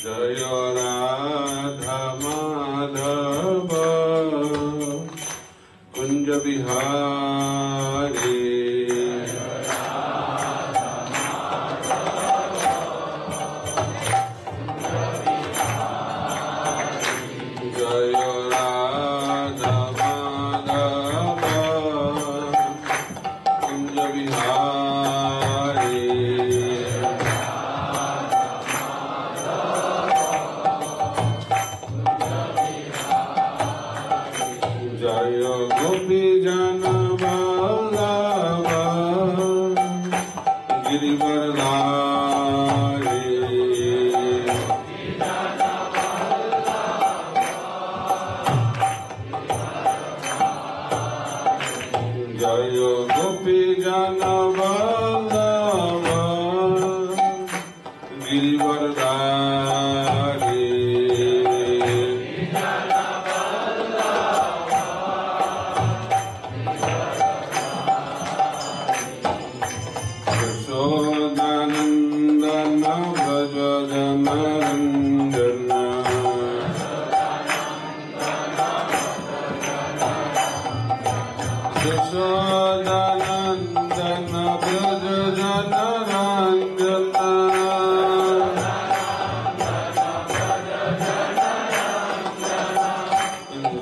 जय राधा माधव कुंज बिहारी जय राधा माधव कुंज बिहारी जय गोपी जन वल्लभ गिरिवरधारी जय गोपी जन वल्लभ गिरिवरधारी यशोदानंदन व्रज जनरंजन यशोदानंदन व्रज जनरंजन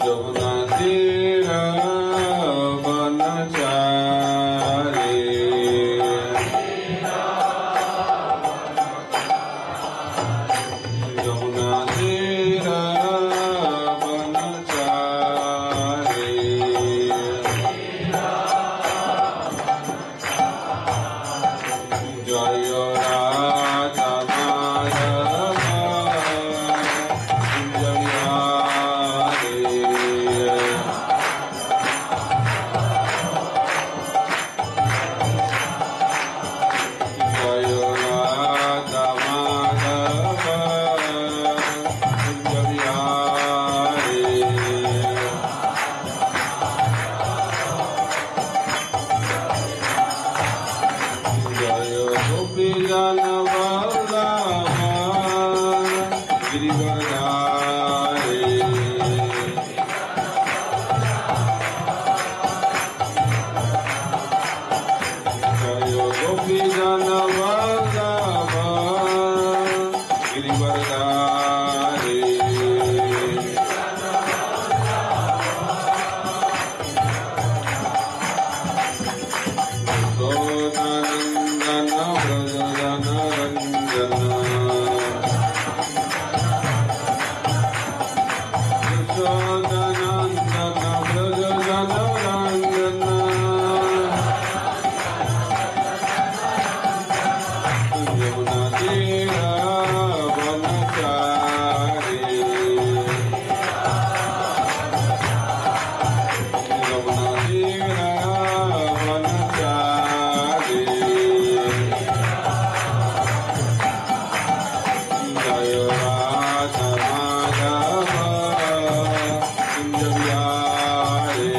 जमुना तीर वनचारी जमुना तीर वनचारी जय राधा माधव कुंज बिहारी जय राधा माधव कुंज बिहारी जय गोपी जन वल्लभ गिरिवरधारी जय गोपी जन वल्लभ गिरिवरधारी यशोदानंदन व्रज जनरंजन यशोदानंदन व्रज जनरंजन यमुना तीर वनचारी यमुना तीर वनचारी जय राधा माधव कुंज बिहारी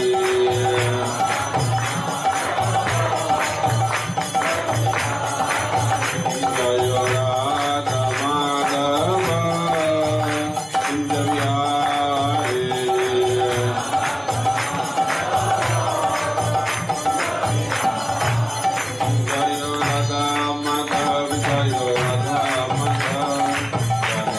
जय राधा माधव कुंज बिहारी जय राधा माधव जय राधा माधव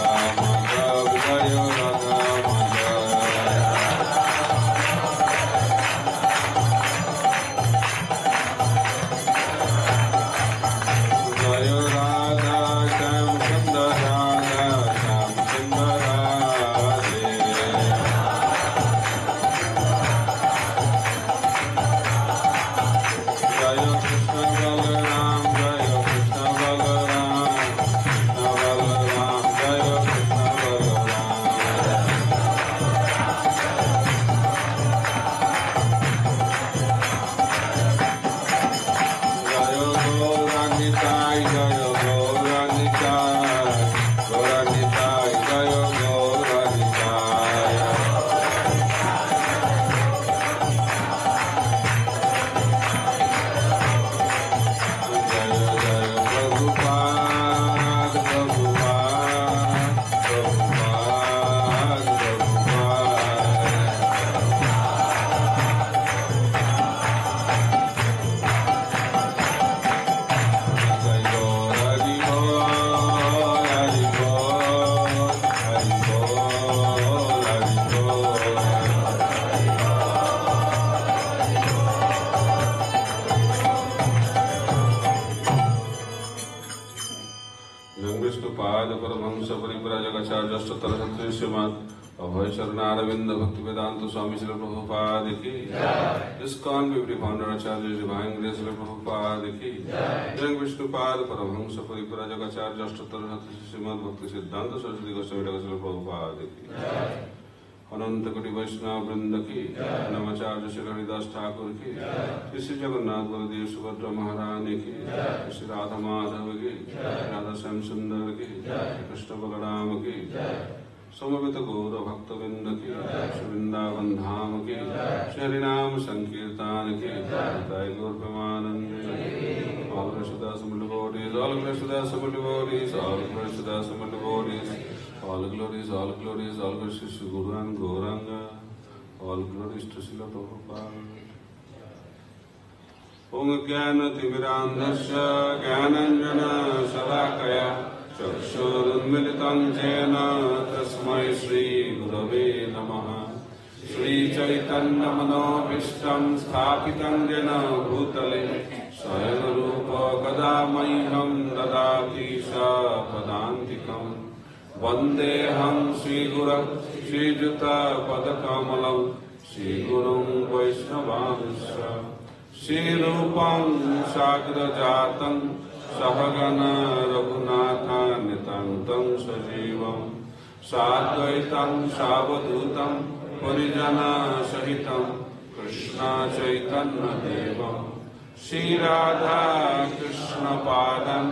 परमहंस परिव्राजकाचार्य अष्टोत्तर सत्य श्रीमद् अभय शरणारविंद भक्ति वेदांत स्वामी श्री प्रभुपाद की इस्कॉन विवरी फाउंडर आचार्य डिवाइन ग्रेस श्री प्रभुपाद की जय विष्णुपाद परमहंस परिव्राजकाचार्य अष्टोत्तर सत्य श्रीमद् भक्ति सिद्धांत सरस्वती गोस्वामी श्री प्रभुपाद की अनंत कोटि वैष्णव वृंद की नमाचार्य श्री हरिदास ठाकुर की श्री जगन्नाथ बलदेव सुभद्रा महारानी की श्री राधा माधव की राधा श्याम सुंदर की कृष्ण बलराम की समवेत गौर भक्तवृंद की श्री वृंदावन धाम की श्री हरिनाम संकीर्तन की जय गौर Premanand all Krishnadas devotees, all Krishnadas devotees, all Krishnadas devotees, all glories, all glories, all glories to Guru and Gauranga, all glories to Srila Prabhupada. Om Jnana Timirandasya Jnananjana Shalakaya Chakshurunmilitam Jena Tasmai Shri Gurave Namaha Shri Chaitanya Manobhishtam Sthapitam Jena Bhutale Swayam Rupa Kadamaiham Dadati Sapadantikam Vandeham Shri Guru Shri Juta Padakamalam Shri Guru Vaishnavansha Shri Rupam Sagrajatam Sahagana Raghunatha Nitantam Sajivam Sadvaitam Savadutam Parijana Sahitam Krishna Chaitanya Devam Shri Radha Krishna Padam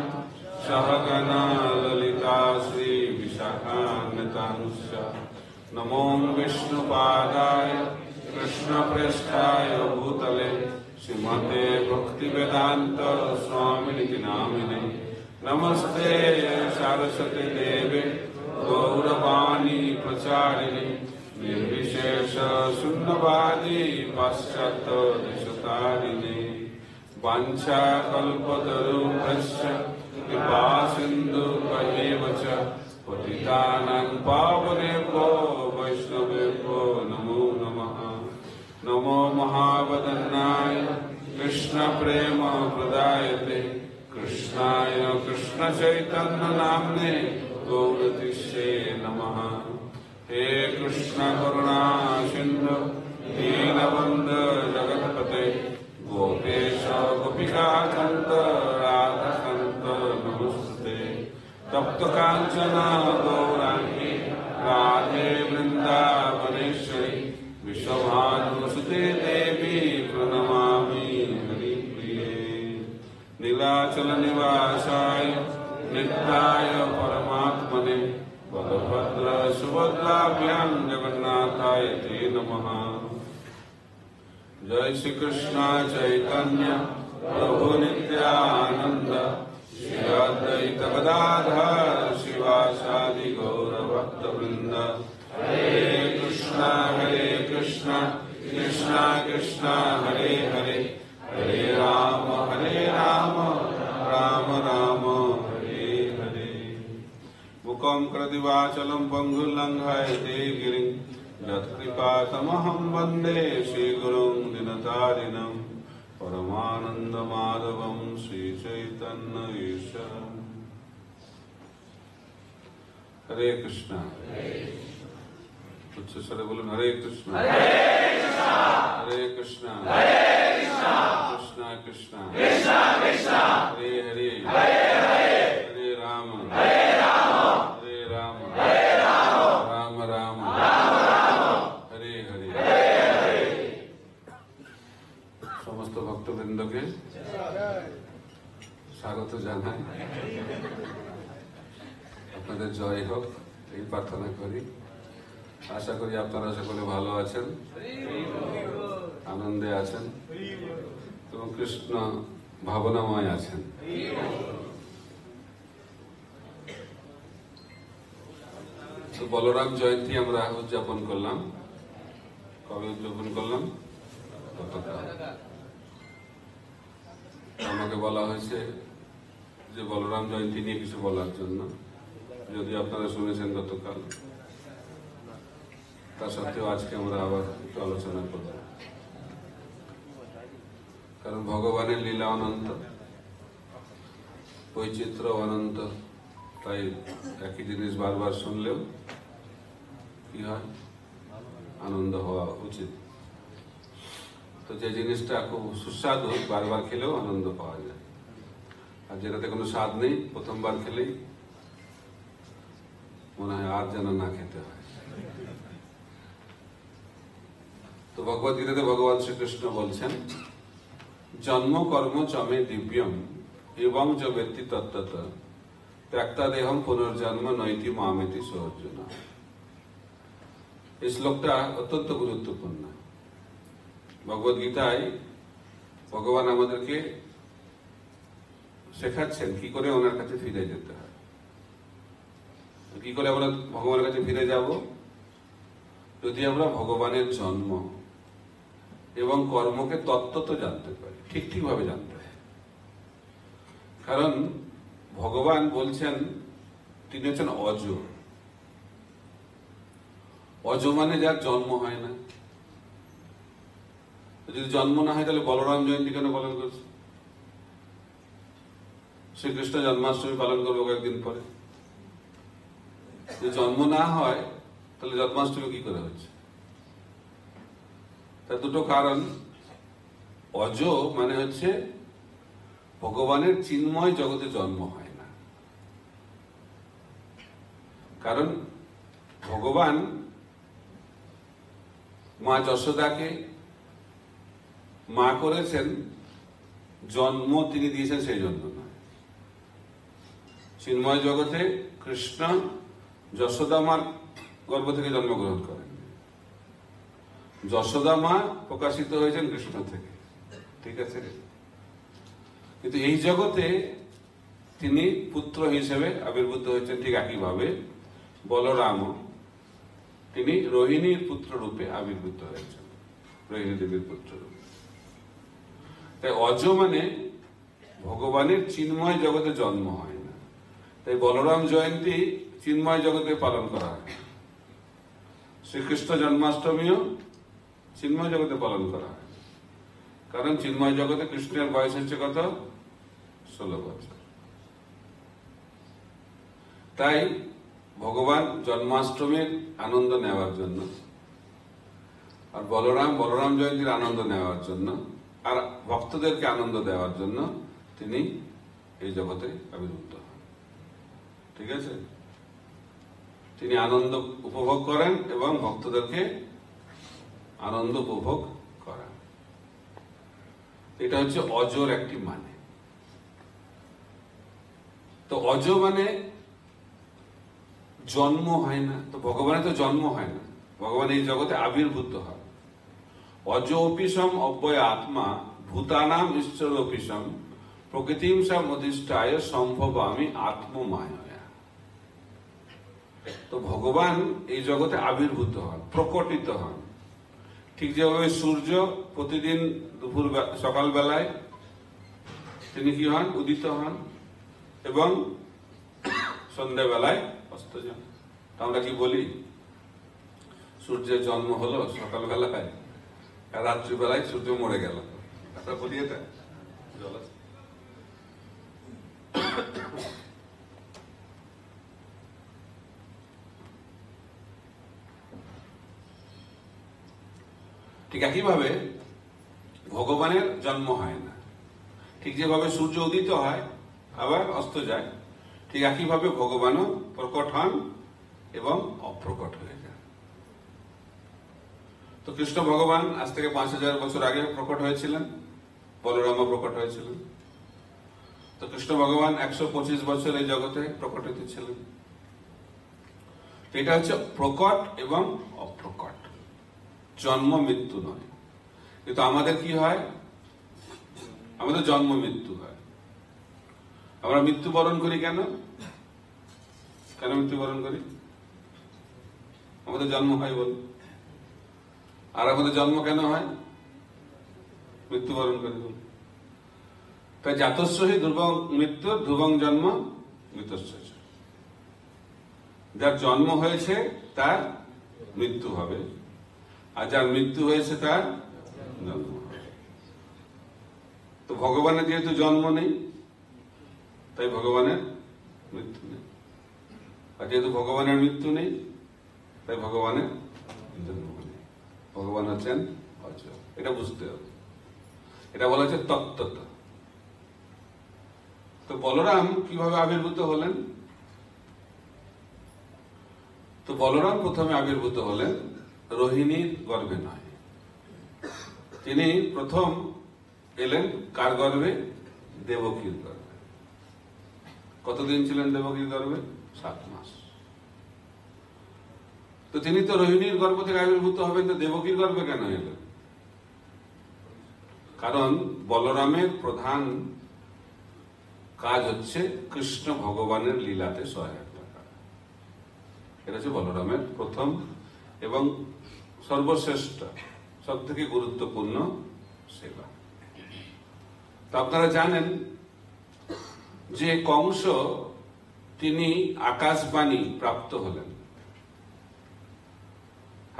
Sahagana Lalita Shri Vishakhanitansya Namo Vishnu Padaya Krishna Presthaya Bhutale Srimate Bhakti Vedanta Swamini Namine Namaste Saraswati Devi Gauravani Pracharini Nirvishesha Sunnavadi Paschata Deshatarini Vancha Kalpatarubhasya Kripa Sindhu Vayevacha Patitanang Pavanebho Vaishnavebho Namo Namaha Namo Mahavadannaya Krishna Prema Pradayate Krishnaya Krishna Chaitanya Namne Gauratishye Namaha He Krishna Karuna Sindhu Deenabandha Jagatpate Gopesha Gopika Kanta Radha Kanta Namaste Tapta Kanchana Gaurangi Radhe Vrindavaneshwari Vishwabhanusute Devi Pranamami Hari Priye Nilachala Nivasaya Nityaya Paramatmane Balabhadra Subhadra Jagannathaya Te Namaha Jai Shri Krishna Chaitanya Prabhu Nityananda Shri Advaita Gadadhar Shivasadi Gaura Bhakta Vrinda Hare Krishna Krishna Krishna Hare Hare Hare Rama Rama Rama Hare Hare Mukam Krativachalam Pangulanghaite Giring Yatkripatamaham Vande Shri Gurum Dinatarinam Paramananda Madhavam Shri Chaitanya Isharam Hare Krishna उच्च स्वरे बोलो हरे कृष्णा हरे कृष्णा कृष्णा कृष्णा हरे हरे हरे राम राम राम हरे हरे समस्त भक्तवृंद के स्वागत জানাই আপনাদের জয় হোক এই প্রার্থনা করি আশা করি আপনারা সকলে ভালো আছেন আনন্দে আছেন এবং কৃষ্ণ ভাবনাময় আছেন তো বলরাম জয়ন্তী আমরা উদযাপন করলাম কবে উদযাপন করলাম গতকাল আমাকে বলা হয়েছে যে বলরাম জয়ন্তী নিয়ে কিছু বলার জন্য যদি আপনারা শুনেছেন গতকাল তা সত্ত্বেও আজকে আমরা আবার একটু আলোচনা করব কারণ ভগবানের লীলা অনন্ত বৈচিত্র্য অনন্ত তাই একই জিনিস বারবার শুনলেও কি হয়, আনন্দ হওয়া উচিত। তো যে জিনিসটা খুব সুস্বাদু বারবার খেলেও আনন্দ পাওয়া যায়, আর যেটাতে কোনো স্বাদ নেই প্রথমবার খেলেই মনে হয় আর যেন না খেতে হয়। তো ভগবদ গীতাতে ভগবান শ্রীকৃষ্ণ বলছেন, জন্ম কর্ম চমে দিব্যম এবং য ব্যক্তি তত্ত্বত ত্যক্তা দেহম পুনর্জন্ম নৈতি মামেতি সর্জুন। এই শ্লোকটা অত্যন্ত গুরুত্বপূর্ণ। ভগবদ গীতায় ভগবান আমাদেরকে শেখাচ্ছেন কি করে ওনার কাছে ফিরে যেতে হয়। কি করে আমরা ভগবানের কাছে ফিরে যাব? যদি আমরা ভগবানের জন্ম এবং কর্মকে তত্ত্বত জানতে পারি, ঠিক ভাবে জানতে হয়। কারণ ভগবান বলছেন তিনি হচ্ছেন অজ। অজ মানে যার জন্ম হয় না। যদি জন্ম না হয় তাহলে বলরাম জয়ন্তী কেন পালন করছে? শ্রীকৃষ্ণ জন্মাষ্টমী পালন করবো কয়েকদিন পরে। যদি জন্ম না হয় তাহলে জন্মাষ্টমী কি করে হচ্ছে? তার দুটো কারণ। অজ মানে হচ্ছে ভগবানের চিন্ময় জগতে জন্ম হয় না। কারণ ভগবান মা যশোদাকে মা করেছেন, জন্ম তিনি দিয়েছেন সেই জন্য নয়। চিন্ময় জগতে কৃষ্ণ যশোদা মার গর্ভ থেকে জন্মগ্রহণ করেন। যশোদা মা প্রকাশিত হয়েছেন কৃষ্ণ থেকে, ঠিক আছে। কিন্তু এই জগতে তিনি পুত্র হিসেবে আবির্ভূত হয়েছেন। ঠিক একইভাবে বলরাম তিনি রোহিণীর পুত্র রূপে আবির্ভূত হয়েছেন, রোহিণী দেবীর পুত্র রূপে। তাই অজ মানে ভগবানের চিন্ময় জগতে জন্ম হয় না। তাই বলরাম জয়ন্তী চিন্ময় জগতে পালন করা হয়। শ্রীকৃষ্ণ জন্মাষ্টমীও চিন্ময় জগতে পালন করা হয়। কারণ চিন্ময় জগতে কৃষ্ণের বয়স হচ্ছে কত? 16 বছর। তাই ভগবান জন্মাষ্টমীর আনন্দ নেওয়ার জন্য, আর বলরাম জয়ন্তীর আনন্দ নেওয়ার জন্য, আর ভক্তদেরকে আনন্দ দেওয়ার জন্য তিনি এই জগতে আবির্ভূত হন। ঠিক আছে? তিনি আনন্দ উপভোগ করেন এবং ভক্তদেরকে আনন্দ উপভোগ করেন। এটা হচ্ছে অজর একটি মানে। তো অজ মানে জন্ম হয় না। তো ভগবানের তো জন্ম হয় না, ভগবান এই জগতে আবির্ভূত হয়। অজ অপিসম অব্যয় আত্মা ভূতানাম ঈশ্বর অপিসম প্রকৃতিম সম অধিষ্ঠায় সম্ভবামি আত্মমায়া। তো ভগবান এই জগতে আবির্ভূত হন, প্রকটিত হন। ঠিক যেভাবে সূর্য প্রতিদিন দুপুর সকালবেলায় তিনি কি হন? উদিত হন, এবং সন্ধ্যাবেলায় অস্ত যান। আমরা কি বলি? সূর্যের জন্ম হলো সকালবেলায়, আর রাত্রিবেলায় সূর্য মরে গেল। আমরা বলি এটা। ঠিক একইভাবে ভগবানের জন্ম হয় না। ঠিক যেভাবে সূর্য উদিত হয় আবার অস্ত যায়, ঠিক একইভাবে ভগবানও প্রকট হন এবং অপ্রকট হয়ে যান। তো কৃষ্ণ ভগবান আজ থেকে 5000 বছর আগে প্রকট হয়েছিলেন, বলরামও প্রকট হয়েছিলেন। তো কৃষ্ণ ভগবান 125 বছর এই জগতে প্রকটিত ছিলেন। এটা হচ্ছে প্রকট এবং অপ্রকট, জন্ম মৃত্যু নয়। কিন্তু আমাদের কি হয়? আমাদের জন্ম মৃত্যু হয়। আমরা মৃত্যুবরণ করি কেন? কেন মৃত্যুবরণ করি? আমাদের জন্ম হয় বল। আর আমাদের জন্ম কেন হয়? মৃত্যুবরণ করি বল। তাই জাতস্যহি ধ্রুবং মৃত্যু ধ্রুবং জন্ম মৃতস্য। যার জন্ম হয়েছে তার মৃত্যু হবে, আর যার মৃত্যু হয়েছে তার জন্ম হবে। তো ভগবানের যেহেতু জন্ম নেই, তাই ভগবানের মৃত্যু নেই। আর যেহেতু ভগবানের মৃত্যু নেই, তাই ভগবানের জন্ম নেই। ভগবান হচ্ছেন অজয়, এটা বুঝতে হবে। এটা বলা হচ্ছে তত্ত্বতা। তো বলরাম কিভাবে আবির্ভূত হলেন? তো বলরাম প্রথমে আবির্ভূত হলেন রোহিণীর গর্ভে নয়। তিনি প্রথম এলেন কার গর্ভে? দেবকীর গর্ভে। কতদিন ছিলেন দেবকীর গর্ভে? 7 মাস। তো তিনি তো রোহিণীর গর্ভ থেকে আবির্ভূত হবেন, তো দেবকীর গর্ভে কেন এলেন? কারণ বলরামের প্রধান কাজ হচ্ছে কৃষ্ণ ভগবানের লীলাতে সহায়তা করা। এটা হচ্ছে বলরামের প্রথম এবং সর্বশ্রেষ্ঠ, সব থেকে গুরুত্বপূর্ণ সেবা। তো আপনারা জানেন যে কংস তিনি আকাশবাণী প্রাপ্ত হলেন।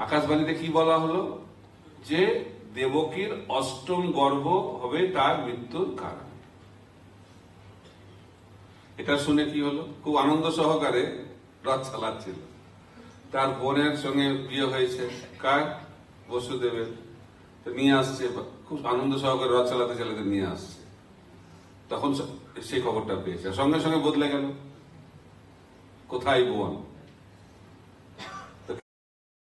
আকাশবাণীতে কি বলা হলো? যে দেবকীর 8ম গর্ভ হবে তার মৃত্যুর কারণ। এটা শুনে কি হলো? খুব আনন্দ সহকারে রথ চালাচ্ছিল। তার বোনের সঙ্গে বিয়ে হয়েছে, কার? বসুদেবের। তো নিয়ে আসছে, খুব আনন্দ সহকারে রথ চালাতে চালাতে নিয়ে আসছে। তখন সেই খবরটা পেয়েছে, সঙ্গে সঙ্গে বদলে গেল। কোথায় বোন?